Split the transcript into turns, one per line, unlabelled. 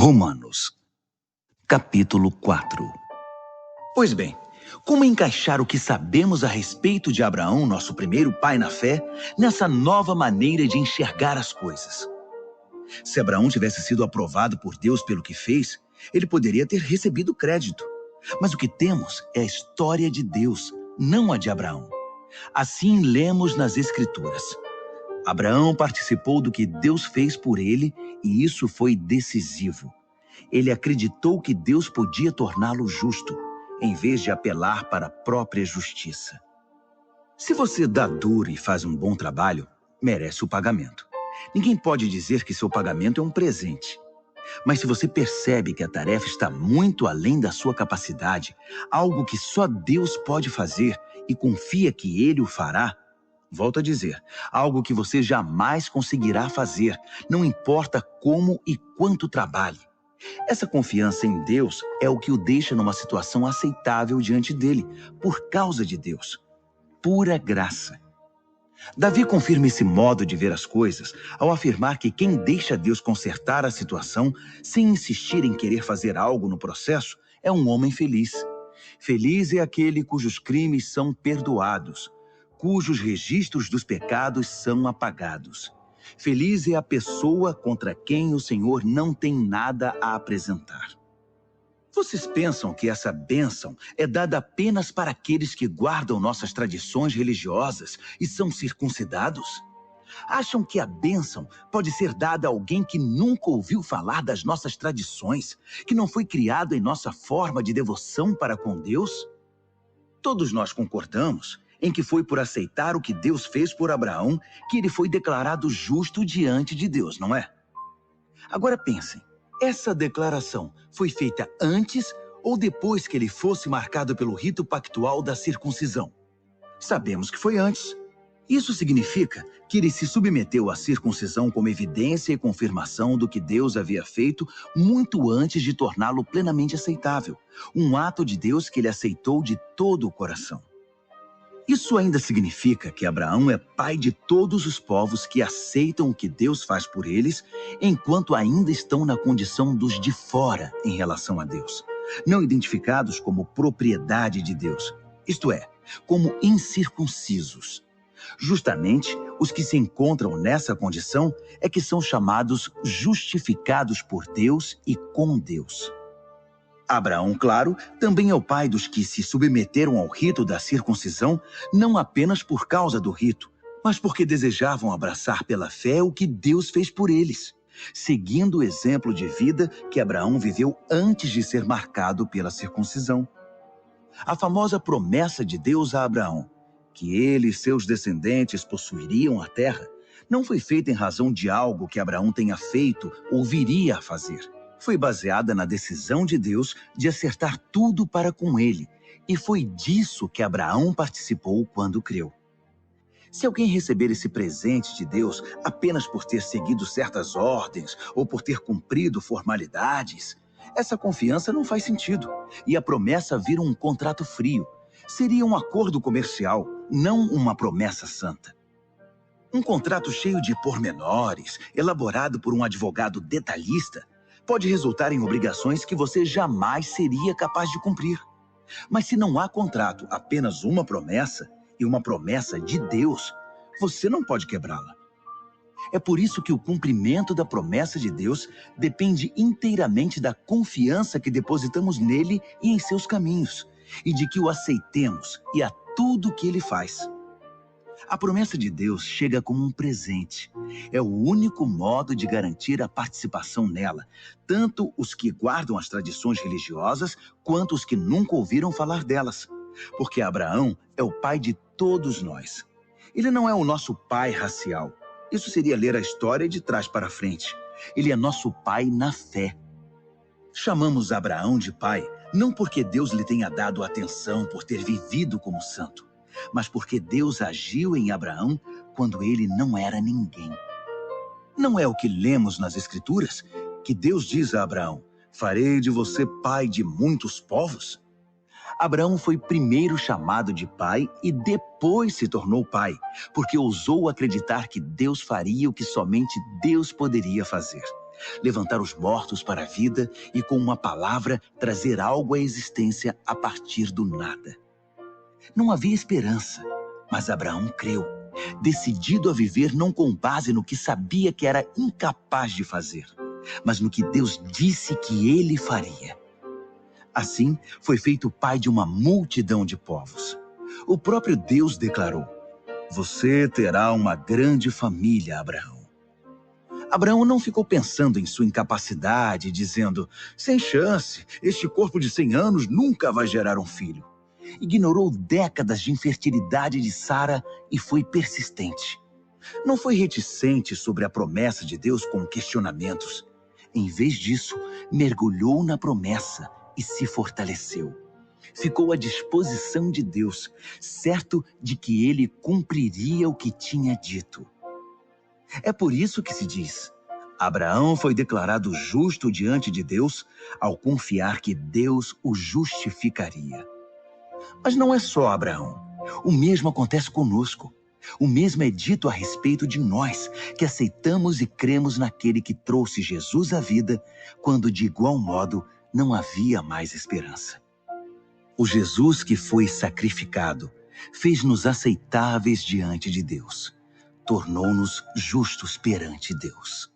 Romanos, capítulo 4. Pois bem, como encaixar o que sabemos a respeito de Abraão, nosso primeiro pai na fé, nessa nova maneira de enxergar as coisas? Se Abraão tivesse sido aprovado por Deus pelo que fez, ele poderia ter recebido crédito. Mas o que temos é a história de Deus, não a de Abraão. Assim lemos nas Escrituras. Abraão participou do que Deus fez por ele e isso foi decisivo. Ele acreditou que Deus podia torná-lo justo, em vez de apelar para a própria justiça. Se você dá duro e faz um bom trabalho, merece o pagamento. Ninguém pode dizer que seu pagamento é um presente. Mas se você percebe que a tarefa está muito além da sua capacidade, algo que só Deus pode fazer e confia que Ele o fará, volto a dizer, algo que você jamais conseguirá fazer, não importa como e quanto trabalhe. Essa confiança em Deus é o que o deixa numa situação aceitável diante dele, por causa de Deus. Pura graça. Davi confirma esse modo de ver as coisas ao afirmar que quem deixa Deus consertar a situação sem insistir em querer fazer algo no processo é um homem feliz. Feliz é aquele cujos crimes são perdoados, cujos registros dos pecados são apagados. Feliz é a pessoa contra quem o Senhor não tem nada a apresentar. Vocês pensam que essa bênção é dada apenas para aqueles que guardam nossas tradições religiosas e são circuncidados? Acham que a bênção pode ser dada a alguém que nunca ouviu falar das nossas tradições, que não foi criado em nossa forma de devoção para com Deus? Todos nós concordamos em que foi por aceitar o que Deus fez por Abraão que ele foi declarado justo diante de Deus, não é? Agora pensem, essa declaração foi feita antes ou depois que ele fosse marcado pelo rito pactual da circuncisão? Sabemos que foi antes. Isso significa que ele se submeteu à circuncisão como evidência e confirmação do que Deus havia feito muito antes de torná-lo plenamente aceitável. Um ato de Deus que ele aceitou de todo o coração. Isso ainda significa que Abraão é pai de todos os povos que aceitam o que Deus faz por eles, enquanto ainda estão na condição dos de fora em relação a Deus, não identificados como propriedade de Deus, isto é, como incircuncisos. Justamente, os que se encontram nessa condição é que são chamados justificados por Deus e com Deus. Abraão, claro, também é o pai dos que se submeteram ao rito da circuncisão, não apenas por causa do rito, mas porque desejavam abraçar pela fé o que Deus fez por eles, seguindo o exemplo de vida que Abraão viveu antes de ser marcado pela circuncisão. A famosa promessa de Deus a Abraão, que ele e seus descendentes possuiriam a terra, não foi feita em razão de algo que Abraão tenha feito ou viria a fazer. Foi baseada na decisão de Deus de acertar tudo para com ele, e foi disso que Abraão participou quando creu. Se alguém receber esse presente de Deus apenas por ter seguido certas ordens ou por ter cumprido formalidades, essa confiança não faz sentido, e a promessa vira um contrato frio. Seria um acordo comercial, não uma promessa santa. Um contrato cheio de pormenores, elaborado por um advogado detalhista, pode resultar em obrigações que você jamais seria capaz de cumprir. Mas se não há contrato, apenas uma promessa, e uma promessa de Deus, você não pode quebrá-la. É por isso que o cumprimento da promessa de Deus depende inteiramente da confiança que depositamos nele e em seus caminhos, e de que o aceitemos e a tudo o que ele faz. A promessa de Deus chega como um presente. É o único modo de garantir a participação nela, tanto os que guardam as tradições religiosas, quanto os que nunca ouviram falar delas. Porque Abraão é o pai de todos nós. Ele não é o nosso pai racial. Isso seria ler a história de trás para frente. Ele é nosso pai na fé. Chamamos Abraão de pai, não porque Deus lhe tenha dado atenção por ter vivido como santo, mas porque Deus agiu em Abraão quando ele não era ninguém. Não é o que lemos nas Escrituras, que Deus diz a Abraão, farei de você pai de muitos povos? Abraão foi primeiro chamado de pai e depois se tornou pai, porque ousou acreditar que Deus faria o que somente Deus poderia fazer. levantar os mortos para a vida e, com uma palavra, trazer algo à existência a partir do nada. Não havia esperança, mas Abraão creu, decidido a viver não com base no que sabia que era incapaz de fazer, mas no que Deus disse que ele faria. Assim, foi feito pai de uma multidão de povos. O próprio Deus declarou: "Você terá uma grande família, Abraão." Abraão não ficou pensando em sua incapacidade, dizendo: "Sem chance, este corpo de 100 anos nunca vai gerar um filho." Ignorou décadas de infertilidade de Sara e foi persistente. Não foi reticente sobre a promessa de Deus com questionamentos. Em vez disso, mergulhou na promessa e se fortaleceu. Ficou à disposição de Deus, certo de que ele cumpriria o que tinha dito. É por isso que se diz: Abraão foi declarado justo diante de Deus ao confiar que Deus o justificaria. Mas não é só Abraão. O mesmo acontece conosco. O mesmo é dito a respeito de nós, que aceitamos e cremos naquele que trouxe Jesus à vida, quando de igual modo não havia mais esperança. O Jesus que foi sacrificado fez-nos aceitáveis diante de Deus. Tornou-nos justos perante Deus.